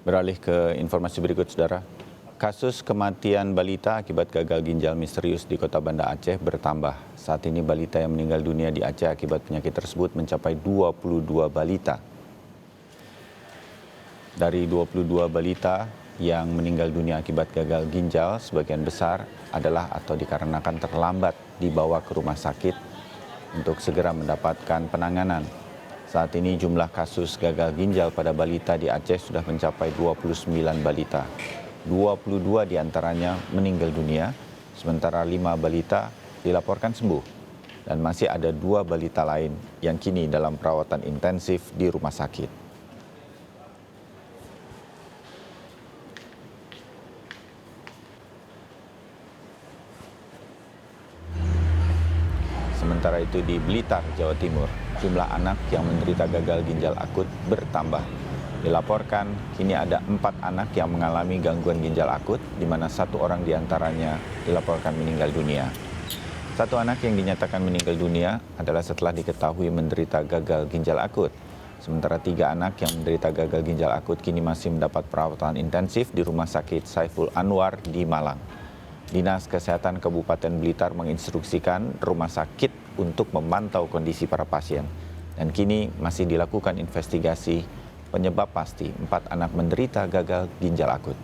Beralih ke informasi berikut, Saudara. Kasus kematian balita akibat gagal ginjal misterius di Kota Banda Aceh bertambah. Saat ini balita yang meninggal dunia di Aceh akibat penyakit tersebut mencapai 22 balita. Dari 22 balita yang meninggal dunia akibat gagal ginjal, sebagian besar adalah atau dikarenakan terlambat dibawa ke rumah sakit untuk segera mendapatkan penanganan. Saat ini jumlah kasus gagal ginjal pada balita di Aceh sudah mencapai 29 balita. 22 diantaranya meninggal dunia, sementara 5 balita dilaporkan sembuh. Dan masih ada 2 balita lain yang kini dalam perawatan intensif di rumah sakit. Sementara itu di Blitar, Jawa Timur, jumlah anak yang menderita gagal ginjal akut bertambah. Dilaporkan kini ada 4 anak yang mengalami gangguan ginjal akut, di mana 1 orang diantaranya dilaporkan meninggal dunia. 1 anak yang dinyatakan meninggal dunia adalah setelah diketahui menderita gagal ginjal akut. Sementara 3 anak yang menderita gagal ginjal akut kini masih mendapat perawatan intensif di Rumah Sakit Saiful Anwar di Malang. Dinas Kesehatan Kabupaten Blitar menginstruksikan rumah sakit untuk memantau kondisi para pasien. Dan kini masih dilakukan investigasi penyebab pasti 4 anak menderita gagal ginjal akut.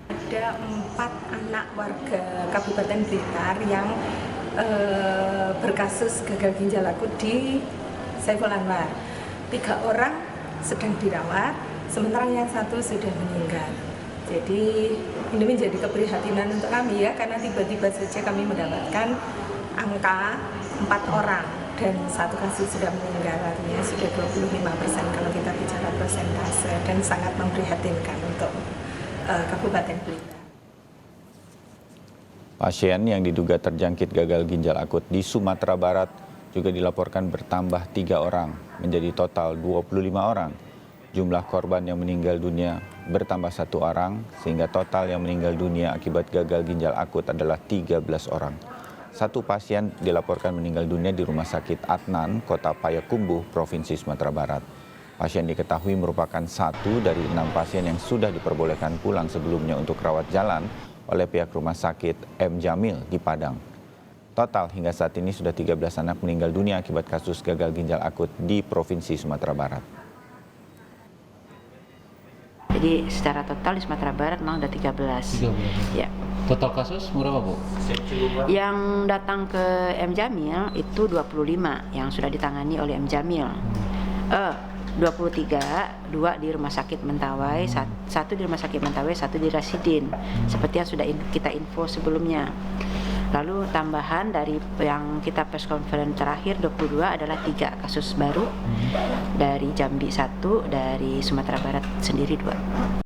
Ada 4 anak warga Kabupaten Blitar yang berkasus gagal ginjal akut di Saiful Anwar. 3 orang sedang dirawat, sementara yang 1 sudah meninggal. Jadi ini menjadi keprihatinan untuk kami ya, karena tiba-tiba saja kami mendapatkan angka 4 orang dan 1 kasus sudah meninggal, artinya sudah 25% kalau kita bicara persentase, dan sangat memprihatinkan untuk Kabupaten Blitar. Pasien yang diduga terjangkit gagal ginjal akut di Sumatera Barat juga dilaporkan bertambah 3 orang, menjadi total 25 orang. Jumlah korban yang meninggal dunia bertambah 1 orang, sehingga total yang meninggal dunia akibat gagal ginjal akut adalah 13 orang. 1 pasien dilaporkan meninggal dunia di Rumah Sakit Adnan, Kota Payakumbuh, Provinsi Sumatera Barat. Pasien diketahui merupakan 1 dari 6 pasien yang sudah diperbolehkan pulang sebelumnya untuk rawat jalan oleh pihak Rumah Sakit M. Jamil di Padang. Total hingga saat ini sudah 13 anak meninggal dunia akibat kasus gagal ginjal akut di Provinsi Sumatera Barat. Jadi secara total di Sumatera Barat memang ada 13. Ya. Total kasus berapa, Bu? Yang datang ke M. Jamil itu 25 yang sudah ditangani oleh M. Jamil. 23, 2 di Rumah Sakit Mentawai, 1 di Rumah Sakit Mentawai, 1 di Rasidin. Seperti yang sudah kita info sebelumnya. Lalu tambahan dari yang kita press conference terakhir 22 adalah 3 kasus baru dari Jambi 1, dari Sumatera Barat sendiri 2.